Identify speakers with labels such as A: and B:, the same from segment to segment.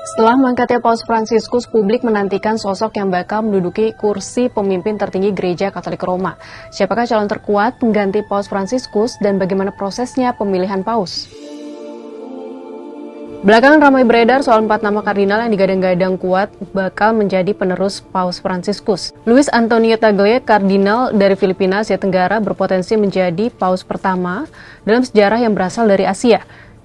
A: Setelah mengangkatnya Paus Fransiskus, publik menantikan sosok yang bakal menduduki kursi pemimpin tertinggi Gereja Katolik Roma. Siapakah calon terkuat pengganti Paus Fransiskus dan bagaimana prosesnya pemilihan Paus? Belakangan ramai beredar soal 4 nama kardinal yang digadang-gadang kuat bakal menjadi penerus Paus Fransiskus. Luis Antonio Tagle, kardinal dari Filipina, Asia Tenggara, berpotensi menjadi Paus pertama dalam sejarah yang berasal dari Asia.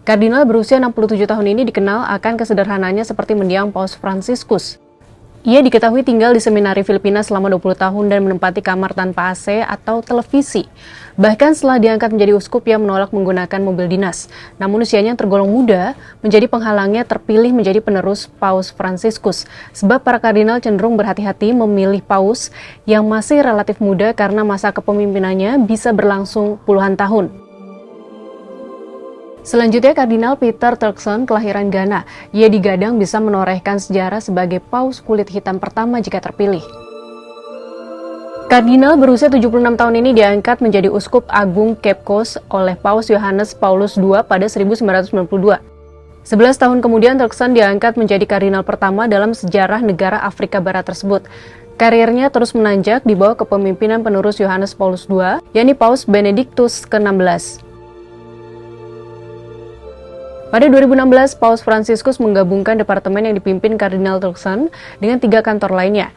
A: Kardinal berusia 67 tahun ini dikenal akan kesederhanaannya seperti mendiang Paus Fransiskus. Ia diketahui tinggal di seminari Filipina selama 20 tahun dan menempati kamar tanpa AC atau televisi. Bahkan setelah diangkat menjadi uskup, ia menolak menggunakan mobil dinas. Namun usianya yang tergolong muda menjadi penghalangnya terpilih menjadi penerus Paus Fransiskus. Sebab para kardinal cenderung berhati-hati memilih Paus yang masih relatif muda karena masa kepemimpinannya bisa berlangsung puluhan tahun. Selanjutnya, Kardinal Peter Turkson, kelahiran Ghana. Ia digadang bisa menorehkan sejarah sebagai paus kulit hitam pertama jika terpilih. Kardinal berusia 76 tahun ini diangkat menjadi Uskup Agung Cape Coast oleh Paus Yohanes Paulus II pada 1992. 11 tahun kemudian, Turkson diangkat menjadi kardinal pertama dalam sejarah negara Afrika Barat tersebut. Karirnya terus menanjak di bawah kepemimpinan penerus Yohanes Paulus II, yakni Paus Benediktus ke-16. Pada 2016, Paus Fransiskus menggabungkan departemen yang dipimpin Kardinal Turkson dengan 3 kantor lainnya.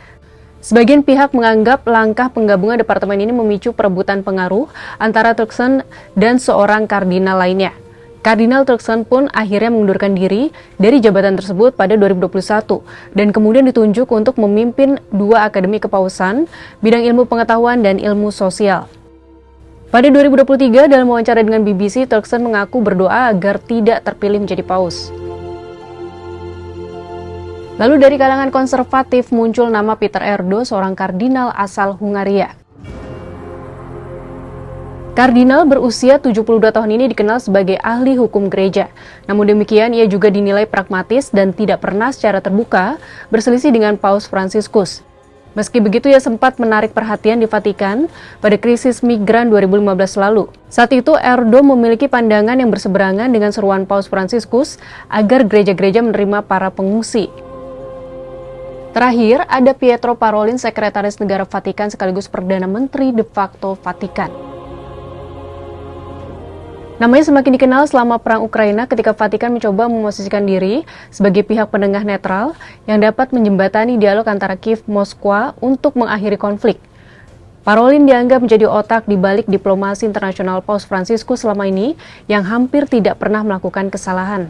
A: Sebagian pihak menganggap langkah penggabungan departemen ini memicu perebutan pengaruh antara Turkson dan seorang kardinal lainnya. Kardinal Turkson pun akhirnya mengundurkan diri dari jabatan tersebut pada 2021 dan kemudian ditunjuk untuk memimpin 2 akademi kepausan, bidang ilmu pengetahuan dan ilmu sosial. Pada 2023, dalam wawancara dengan BBC, Turkson mengaku berdoa agar tidak terpilih menjadi paus. Lalu dari kalangan konservatif muncul nama Peter Erdo, seorang kardinal asal Hungaria. Kardinal berusia 72 tahun ini dikenal sebagai ahli hukum gereja. Namun demikian, ia juga dinilai pragmatis dan tidak pernah secara terbuka berselisih dengan Paus Fransiskus. Meski begitu, ia sempat menarik perhatian di Vatikan pada krisis migran 2015 lalu. Saat itu, Erdo memiliki pandangan yang berseberangan dengan seruan Paus Fransiskus agar gereja-gereja menerima para pengungsi. Terakhir, ada Pietro Parolin, Sekretaris Negara Vatikan sekaligus Perdana Menteri de facto Vatikan. Namanya semakin dikenal selama Perang Ukraina ketika Vatikan mencoba memosisikan diri sebagai pihak penengah netral yang dapat menjembatani dialog antara Kiev Moskwa untuk mengakhiri konflik. Parolin dianggap menjadi otak di balik diplomasi internasional Paus Fransiskus selama ini yang hampir tidak pernah melakukan kesalahan.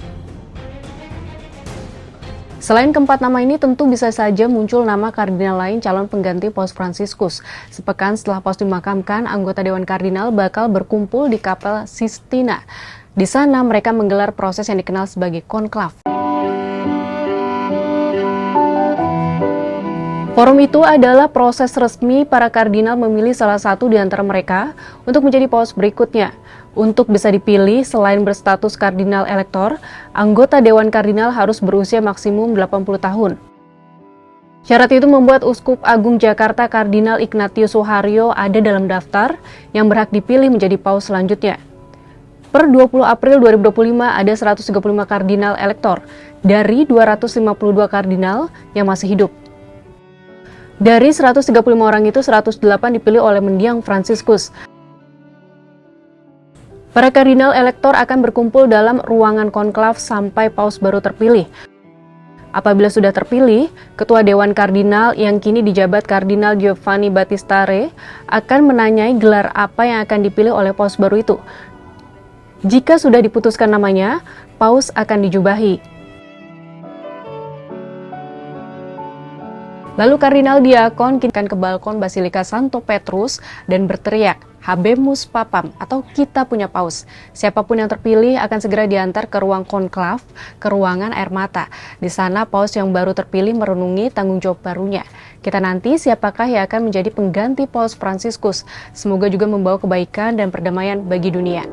A: Selain keempat nama ini, tentu bisa saja muncul nama kardinal lain calon pengganti Paus Fransiskus. Sepekan setelah Paus dimakamkan, anggota Dewan Kardinal bakal berkumpul di Kapel Sistina. Di sana mereka menggelar proses yang dikenal sebagai konklav. Forum itu adalah proses resmi para kardinal memilih salah satu di antara mereka untuk menjadi paus berikutnya. Untuk bisa dipilih, selain berstatus kardinal elektor, anggota Dewan Kardinal harus berusia maksimum 80 tahun. Syarat itu membuat Uskup Agung Jakarta Kardinal Ignatius Suharyo ada dalam daftar yang berhak dipilih menjadi paus selanjutnya. Per 20 April 2025 ada 135 kardinal elektor dari 252 kardinal yang masih hidup. Dari 135 orang itu, 108 dipilih oleh mendiang Fransiskus. Para kardinal elektor akan berkumpul dalam ruangan konklav sampai paus baru terpilih. Apabila sudah terpilih, Ketua Dewan Kardinal yang kini dijabat Kardinal Giovanni Battista Re akan menanyai gelar apa yang akan dipilih oleh paus baru itu. Jika sudah diputuskan namanya, paus akan dijubahi. Lalu Kardinal Diakon akan ke balkon Basilika Santo Petrus dan berteriak, Habemus Papam, atau kita punya paus. Siapapun yang terpilih akan segera diantar ke ruang konklav, ke ruangan air mata. Di sana paus yang baru terpilih merenungi tanggung jawab barunya. Kita nanti siapakah yang akan menjadi pengganti Paus Fransiskus. Semoga juga membawa kebaikan dan perdamaian bagi dunia.